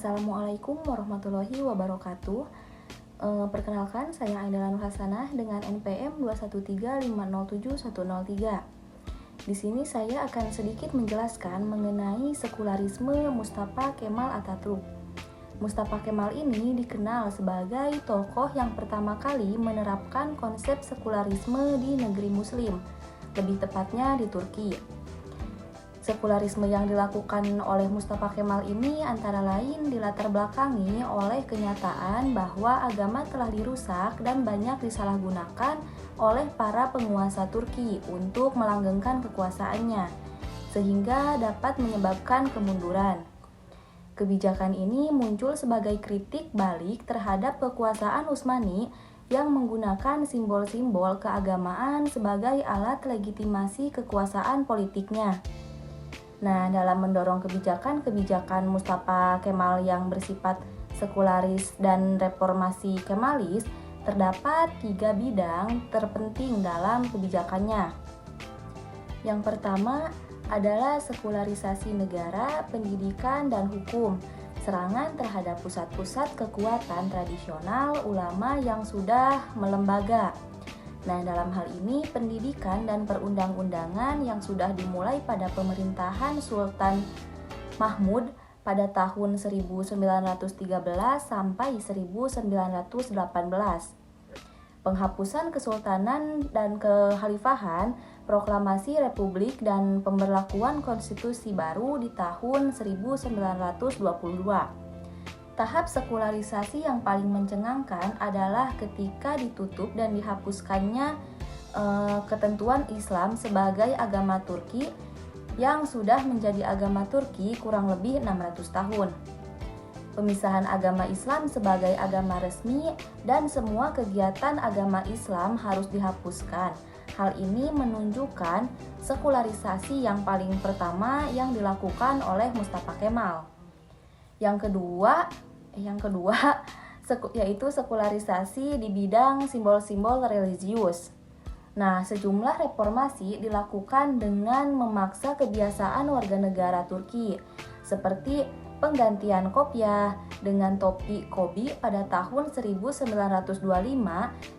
Assalamualaikum warahmatullahi wabarakatuh. Perkenalkan, saya Aida Nur Hasanah dengan NPM 213507103. Di sini saya akan sedikit menjelaskan mengenai sekularisme Mustafa Kemal Atatürk. Mustafa Kemal ini dikenal sebagai tokoh yang pertama kali menerapkan konsep sekularisme di negeri Muslim, lebih tepatnya di Turki. Sekularisme yang dilakukan oleh Mustafa Kemal ini antara lain dilatar belakangi oleh kenyataan bahwa agama telah dirusak dan banyak disalahgunakan oleh para penguasa Turki untuk melanggengkan kekuasaannya, sehingga dapat menyebabkan kemunduran. Kebijakan ini muncul sebagai kritik balik terhadap kekuasaan Utsmani yang menggunakan simbol-simbol keagamaan sebagai alat legitimasi kekuasaan politiknya. Nah, dalam mendorong kebijakan Mustafa Kemal yang bersifat sekularis dan reformasi Kemalis, terdapat 3 bidang terpenting dalam kebijakannya. Yang pertama adalah sekularisasi negara, pendidikan, dan hukum, serangan terhadap pusat-pusat kekuatan tradisional ulama yang sudah melembaga. Nah, dalam hal ini pendidikan dan perundang-undangan yang sudah dimulai pada pemerintahan Sultan Mahmud pada tahun 1913 sampai 1918. Penghapusan kesultanan dan kekhalifahan, proklamasi republik dan pemberlakuan konstitusi baru di tahun 1922. Tahap sekularisasi yang paling mencengangkan adalah ketika ditutup dan dihapuskannya ketentuan Islam sebagai agama Turki yang sudah menjadi agama Turki kurang lebih 600 tahun. Pemisahan agama Islam sebagai agama resmi dan semua kegiatan agama Islam harus dihapuskan. Hal ini menunjukkan sekularisasi yang paling pertama yang dilakukan oleh Mustafa Kemal. Yang kedua yaitu sekularisasi di bidang simbol-simbol religius. Nah, sejumlah reformasi dilakukan dengan memaksa kebiasaan warga negara Turki, seperti penggantian kopiah dengan topi kobi pada tahun 1925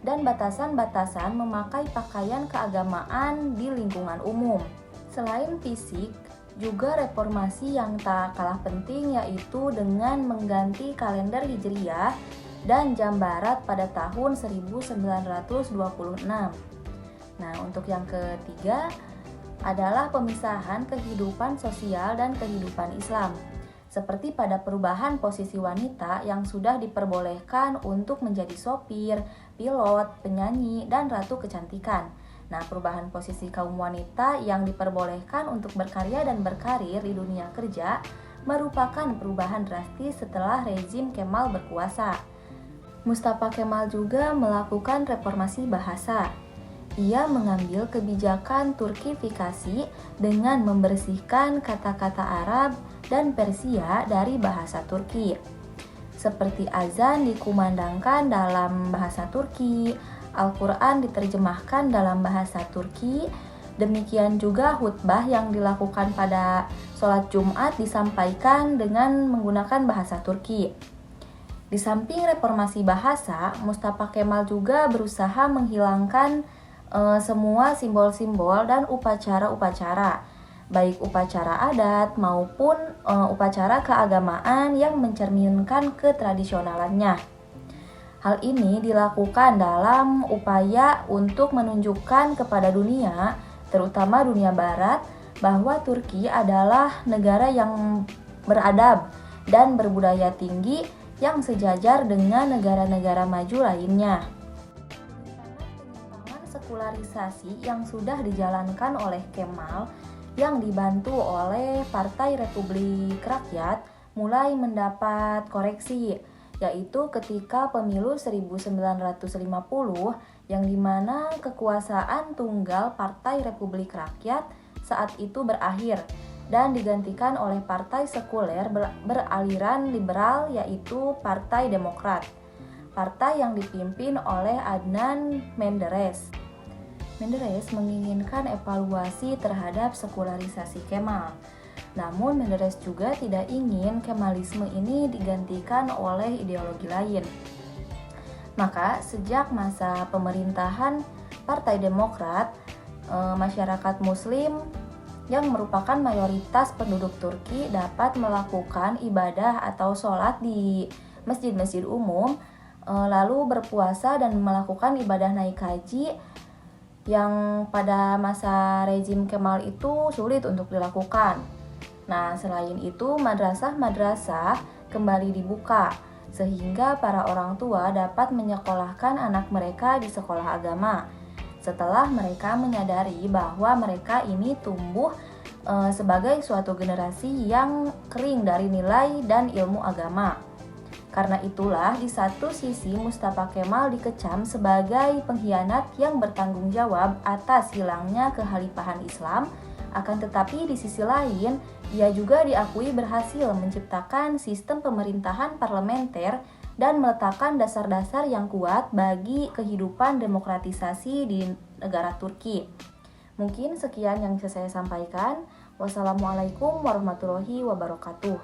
dan batasan-batasan memakai pakaian keagamaan di lingkungan umum. Selain fisik, juga reformasi yang tak kalah penting yaitu dengan mengganti kalender Hijriyah dan jam barat pada tahun 1926. Nah, untuk yang ketiga adalah pemisahan kehidupan sosial dan kehidupan Islam. Seperti pada perubahan posisi wanita yang sudah diperbolehkan untuk menjadi sopir, pilot, penyanyi, dan ratu kecantikan. Nah, perubahan posisi kaum wanita yang diperbolehkan untuk berkarya dan berkarir di dunia kerja merupakan perubahan drastis setelah rezim Kemal berkuasa. Mustafa Kemal juga melakukan reformasi bahasa. Ia mengambil kebijakan Turkifikasi dengan membersihkan kata-kata Arab dan Persia dari bahasa Turki. Seperti azan dikumandangkan dalam bahasa Turki, Al-Quran diterjemahkan dalam bahasa Turki, demikian juga khutbah yang dilakukan pada sholat Jumat disampaikan dengan menggunakan bahasa Turki. Di samping reformasi bahasa, Mustafa Kemal juga berusaha menghilangkan semua simbol-simbol dan upacara-upacara, baik upacara adat maupun upacara keagamaan yang mencerminkan ketradisionalannya. Hal ini dilakukan dalam upaya untuk menunjukkan kepada dunia, terutama dunia barat, bahwa Turki adalah negara yang beradab dan berbudaya tinggi yang sejajar dengan negara-negara maju lainnya. Penyimpangan sekularisasi yang sudah dijalankan oleh Kemal yang dibantu oleh Partai Republik Rakyat mulai mendapat koreksi, yaitu ketika pemilu 1950 yang dimana kekuasaan tunggal Partai Republik Rakyat saat itu berakhir dan digantikan oleh partai sekuler beraliran liberal yaitu Partai Demokrat, partai yang dipimpin oleh Adnan Menderes. Menderes menginginkan evaluasi terhadap sekularisasi Kemal. Namun Menderes juga tidak ingin Kemalisme ini digantikan oleh ideologi lain. Maka sejak masa pemerintahan Partai Demokrat, masyarakat Muslim yang merupakan mayoritas penduduk Turki dapat melakukan ibadah atau sholat di masjid-masjid umum, lalu berpuasa dan melakukan ibadah naik haji yang pada masa rezim Kemal itu sulit untuk dilakukan. Nah, selain itu madrasah-madrasah kembali dibuka sehingga para orang tua dapat menyekolahkan anak mereka di sekolah agama. Setelah mereka menyadari bahwa mereka ini tumbuh sebagai suatu generasi yang kering dari nilai dan ilmu agama. Karena itulah di satu sisi Mustafa Kemal dikecam sebagai pengkhianat yang bertanggung jawab atas hilangnya kekhalifahan Islam, akan tetapi di sisi lain ia juga diakui berhasil menciptakan sistem pemerintahan parlementer dan meletakkan dasar-dasar yang kuat bagi kehidupan demokratisasi di negara Turki. Mungkin sekian yang bisa saya sampaikan. Wassalamualaikum warahmatullahi wabarakatuh.